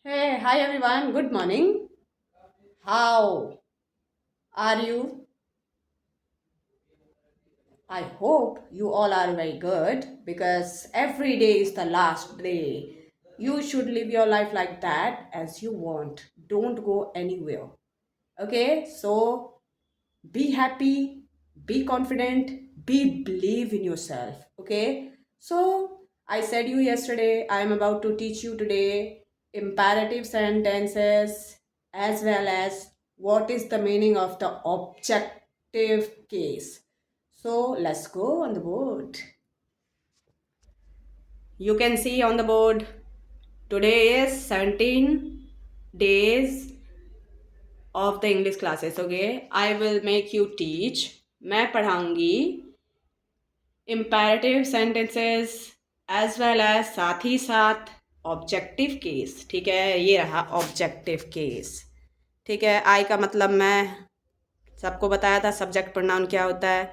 Hey, hi everyone. Good morning. How are you? I hope you all are very good because every day is the last day. You should live your life like that as you want. Don't go anywhere. Okay? So be happy, be confident, be believe in yourself. Okay? So I said you yesterday, I am about to teach you today imperative sentences as well as what is the meaning of the objective case. So let's go on the board. You can see on the board today is 17 days of the English classes. Okay, I will make you teach. मैं पढ़ाऊंगी imperative sentences as well as साथ ही साथ objective case. ठीक है, ये रहा objective case. ठीक है, आई का मतलब मैं सबको बताया था सब्जेक्ट प्रोनाउन क्या होता है.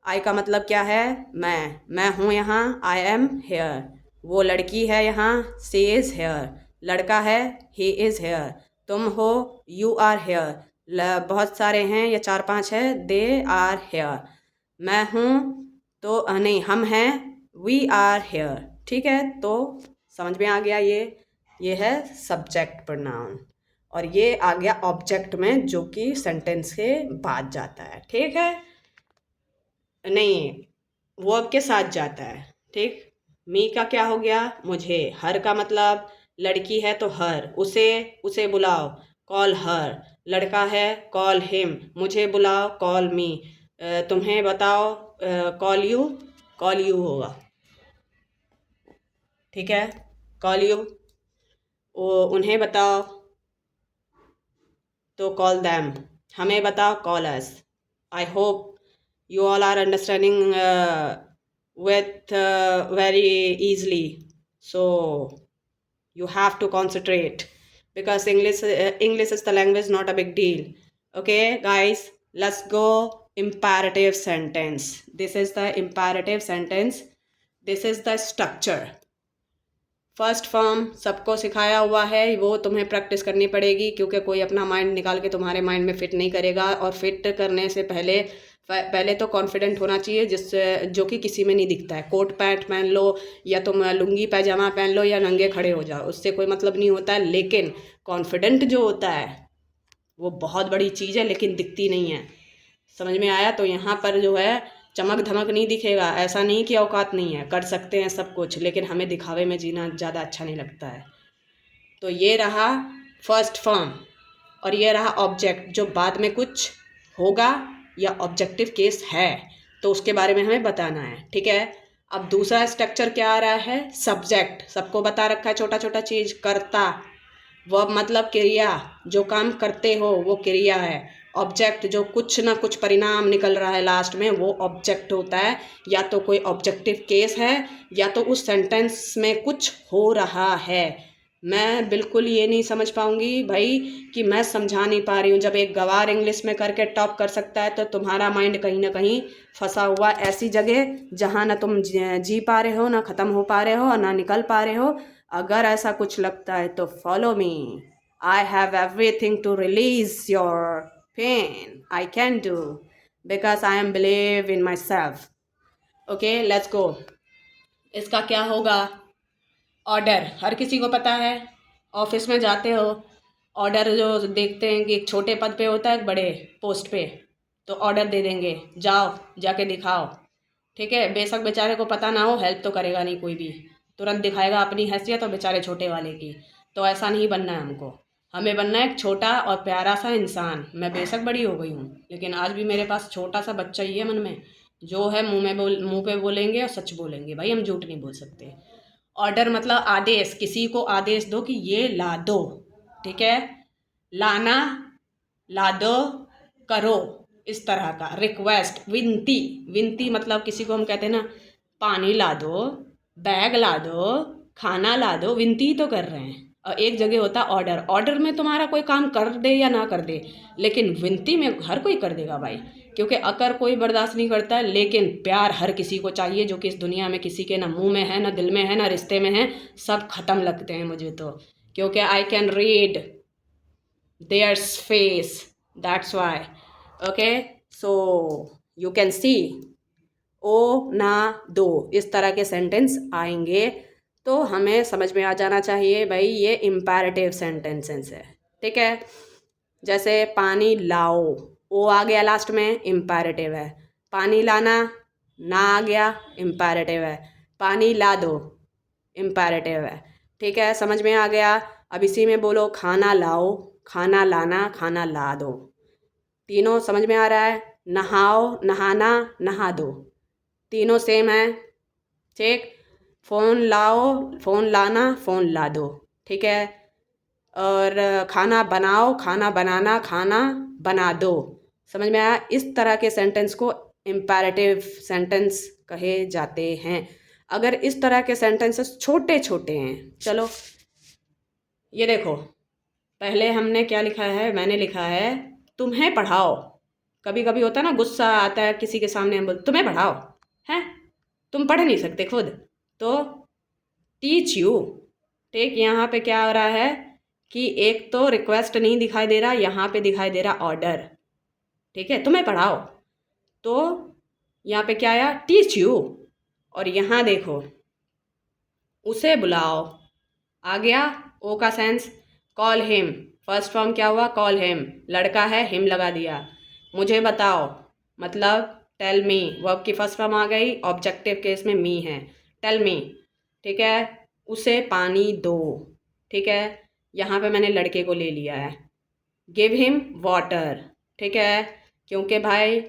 आई का मतलब क्या है? मैं हूँ यहाँ, आई एम हेयर. वो लड़की है यहाँ, सी इज़ हेयर. लड़का है, ही इज़ हेयर. तुम हो, यू आर हेयर. बहुत सारे हैं, या चार पांच है, दे आर हेयर. मैं हूँ तो नहीं, हम हैं, वी आर हेयर. ठीक है, तो समझ में आ गया. ये है सब्जेक्ट प्रोनाउन और ये आ गया ऑब्जेक्ट में जो कि सेंटेंस के बाद जाता है. ठीक है, नहीं, वर्ब के साथ जाता है. ठीक, मी का क्या हो गया? मुझे. हर का मतलब लड़की है तो हर. उसे बुलाओ, कॉल हर. लड़का है, कॉल हिम. मुझे बुलाओ, कॉल मी. तुम्हें बताओ, कॉल यू होगा. ठीक है, कॉल यू. उन्हें बताओ तो कॉल दैम. हमें बताओ, call us. I hope you all are understanding with very easily. So you have to concentrate because English is the language, not a big deal. Okay guys, let's go. Imperative sentence. This is the imperative sentence. This is the structure. First form सबको सिखाया हुआ है, वो तुम्हें practice करनी पड़ेगी क्योंकि कोई अपना माइंड निकाल के तुम्हारे माइंड में फिट नहीं करेगा. और फिट करने से पहले तो कॉन्फिडेंट होना चाहिए, जिससे जो कि किसी में नहीं दिखता है. कोट पैंट पहन लो या तुम लुंगी पैजामा पहन लो या नंगे खड़े हो जाओ, उससे कोई मतलब नहीं होता है. लेकिन कॉन्फिडेंट जो होता है वो बहुत बड़ी चीज़ है, लेकिन दिखती नहीं है. समझ में आया? तो यहाँ पर जो है चमक धमक नहीं दिखेगा. ऐसा नहीं कि औकात नहीं है, कर सकते हैं सब कुछ, लेकिन हमें दिखावे में जीना ज़्यादा अच्छा नहीं लगता है. तो ये रहा फर्स्ट फॉर्म और ये रहा ऑब्जेक्ट जो बाद में कुछ होगा या ऑब्जेक्टिव केस है तो उसके बारे में हमें बताना है. ठीक है, अब दूसरा स्ट्रक्चर क्या आ रहा है? सब्जेक्ट. सबको बता रखा है छोटा छोटा चीज़. कर्ता, वर्ब मतलब क्रिया, जो काम करते हो वो क्रिया है. ऑब्जेक्ट जो कुछ ना कुछ परिणाम निकल रहा है लास्ट में, वो ऑब्जेक्ट होता है. या तो कोई ऑब्जेक्टिव केस है या तो उस सेंटेंस में कुछ हो रहा है. मैं बिल्कुल ये नहीं समझ पाऊंगी भाई कि मैं समझा नहीं पा रही हूँ. जब एक गवार इंग्लिश में करके टॉप कर सकता है तो तुम्हारा माइंड कहीं ना कहीं फंसा हुआ ऐसी जगह जहाँ ना तुम जी पा रहे हो, ना ख़त्म हो पा रहे हो और ना निकल पा रहे हो. अगर ऐसा कुछ लगता है तो follow me. I have everything to release your pain. I can do because I am believe in my self. Okay, let's go. इसका क्या होगा? ऑर्डर. हर किसी को पता है, ऑफिस में जाते हो, ऑर्डर जो देखते हैं कि एक छोटे पद पे होता है, एक बड़े पोस्ट पे, तो ऑर्डर दे देंगे, जाओ जाके दिखाओ. ठीक है, बेशक बेचारे को पता ना हो, हेल्प तो करेगा नहीं कोई भी, तुरंत दिखाएगा अपनी हैसियत और बेचारे छोटे वाले की. तो ऐसा नहीं बनना है हमको. हमें बनना है एक छोटा और प्यारा सा इंसान. मैं बेशक बड़ी हो गई हूँ, लेकिन आज भी मेरे पास छोटा सा बच्चा ही है मन में, जो है मुंह पे बोलेंगे और सच बोलेंगे. भाई हम झूठ नहीं बोल सकते. ऑर्डर मतलब आदेश. किसी को आदेश दो कि ये ला दो. ठीक है, लाना, ला दो, करो, इस तरह का. रिक्वेस्ट, विनती. विनती मतलब किसी को हम कहते हैं ना, पानी ला दो, बैग ला दो, खाना ला दो. विनती तो कर रहे हैं. और एक जगह होता है ऑर्डर. ऑर्डर में तुम्हारा कोई काम कर दे या ना कर दे, लेकिन विनती में हर कोई कर देगा भाई, क्योंकि अकर कोई बर्दाश्त नहीं करता है. लेकिन प्यार हर किसी को चाहिए, जो कि इस दुनिया में किसी के ना मुंह में है, ना दिल में है, ना रिश्ते में है. सब ख़त्म लगते हैं मुझे तो, क्योंकि I can read their face, that's why. Okay, so you can see ओ ना दो, इस तरह के सेंटेंस आएंगे तो हमें समझ में आ जाना चाहिए भाई ये इम्पेरेटिव सेंटेंसेस है। ठीक है, जैसे पानी लाओ, ओ आ गया लास्ट में, इम्पेरेटिव है। पानी लाना, ना आ गया, इम्पेरेटिव है। पानी ला दो, इम्पेरेटिव है। ठीक है, समझ में आ गया। अब इसी में बोलो खाना लाओ, खाना लाना, खाना ला दो। तीनों समझ में आ रहा है। नहाओ, नहाना, नहा दो, तीनों सेम है। ठीक, फ़ोन लाओ, फ़ोन लाना, फ़ोन ला दो। ठीक है, और खाना बनाओ, खाना बनाना, खाना बना दो। समझ में आया। इस तरह के सेंटेंस को इम्पेरेटिव सेंटेंस कहे जाते हैं। अगर इस तरह के सेंटेंसेस छोटे छोटे हैं, चलो ये देखो, पहले हमने क्या लिखा है, मैंने लिखा है तुम्हें पढ़ाओ। कभी कभी होता है ना, गुस्सा आता है किसी के सामने, हम बोल तुम्हें पढ़ाओ, हैं तुम पढ़ नहीं सकते खुद, तो टीच यू। ठीक, यहाँ पे क्या हो रहा है कि एक तो रिक्वेस्ट नहीं दिखाई दे रहा, यहाँ पे दिखाई दे रहा ऑर्डर। ठीक है, तुम्हें पढ़ाओ, तो यहाँ पे क्या आया, टीच यू। और यहाँ देखो, उसे बुलाओ, आ गया ओ का sense. Call him, first form क्या हुआ, कॉल हिम, लड़का है, हिम लगा दिया। मुझे बताओ, मतलब टेल मी, वर्ब की फर्स्ट फॉर्म आ गई, ऑब्जेक्टिव केस में मी है, टेल मी। ठीक है, उसे पानी दो। ठीक है, यहाँ पे मैंने लड़के को ले लिया है, गिव हिम वाटर। ठीक है, क्योंकि भाई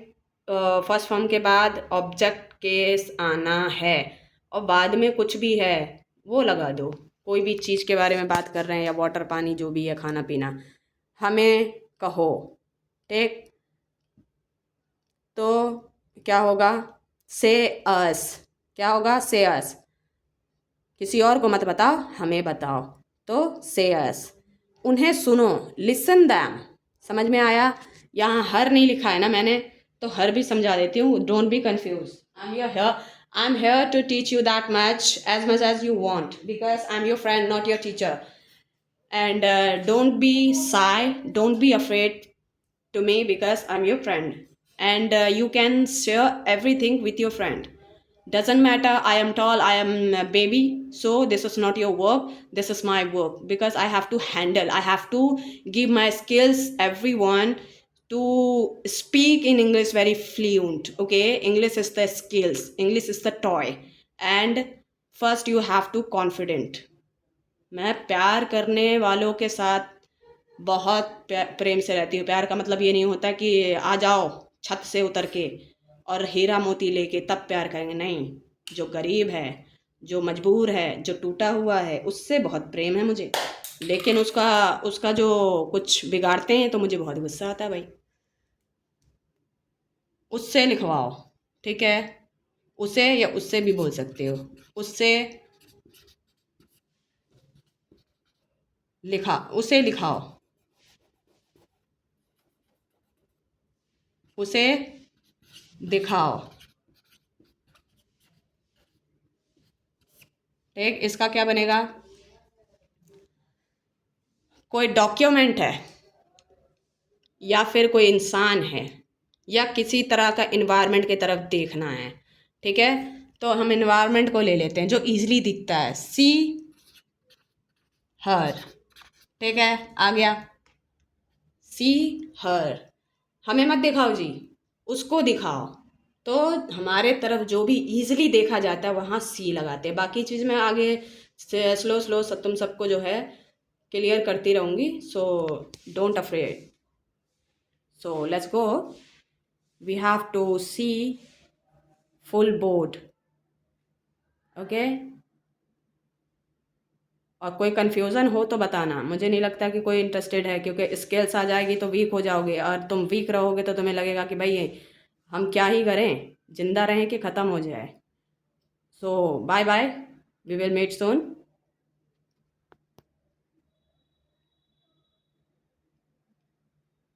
फर्स्ट फॉर्म के बाद ऑब्जेक्ट केस आना है, और बाद में कुछ भी है वो लगा दो। कोई भी चीज़ के बारे में बात कर रहे हैं, या वाटर पानी जो भी है, खाना पीना, हमें कहो। ठीक, तो क्या होगा, से अस। क्या होगा, से अस। किसी और को मत बताओ, हमें बताओ, तो से अस। उन्हें सुनो, लिसन दैम। समझ में आया। यहाँ हर नहीं लिखा है ना मैंने, तो हर भी समझा देती हूँ, don't be confuse. I am here to teach you that much as you want, because I am your friend, not your teacher. And don't be shy, don't be afraid to me, because I'm your friend, and you can share everything with your friend. Doesn't matter I am tall, I am a baby, so this is not your work, this is my work, because I have to handle, I have to give my skills everyone to speak in English very fluent. Okay, English is the skills, English is the toy, and first you have to confident. मैं प्यार करने वालों के साथ बहुत प्रेम से रहती हूँ। प्यार का मतलब ये नहीं होता कि आ जाओ छत से उतर के और हीरा मोती लेके तब प्यार करेंगे, नहीं। जो गरीब है, जो मजबूर है, जो टूटा हुआ है, उससे बहुत प्रेम है मुझे। लेकिन उसका उसका जो कुछ बिगाड़ते हैं तो मुझे बहुत गुस्सा आता है भाई। उससे लिखवाओ। ठीक है, उसे या उससे भी बोल सकते हो। उससे लिखा, उसे लिखाओ, उसे दिखाओ। ठीक, इसका क्या बनेगा, कोई डॉक्यूमेंट है, या फिर कोई इंसान है, या किसी तरह का इन्वायरमेंट की तरफ देखना है। ठीक है, तो हम इन्वायरमेंट को ले लेते हैं जो इजीली दिखता है, सी हर। ठीक है, आ गया, सी हर। हमें मत दिखाओ जी, उसको दिखाओ। तो हमारे तरफ जो भी इजीली देखा जाता है वहाँ सी लगाते हैं। बाकी चीज़ में आगे स्लो स्लो तुम सबको जो है क्लियर करती रहूँगी, so don't afraid. So let's go. We have to see full board. Okay. और कोई कन्फ्यूज़न हो तो बताना, मुझे नहीं लगता कि कोई इंटरेस्टेड है, क्योंकि स्किल्स आ जाएगी तो वीक हो जाओगे, और तुम वीक रहोगे तो तुम्हें लगेगा कि भाई हम क्या ही करें, जिंदा रहें कि ख़त्म हो जाए। So bye bye, we will meet soon.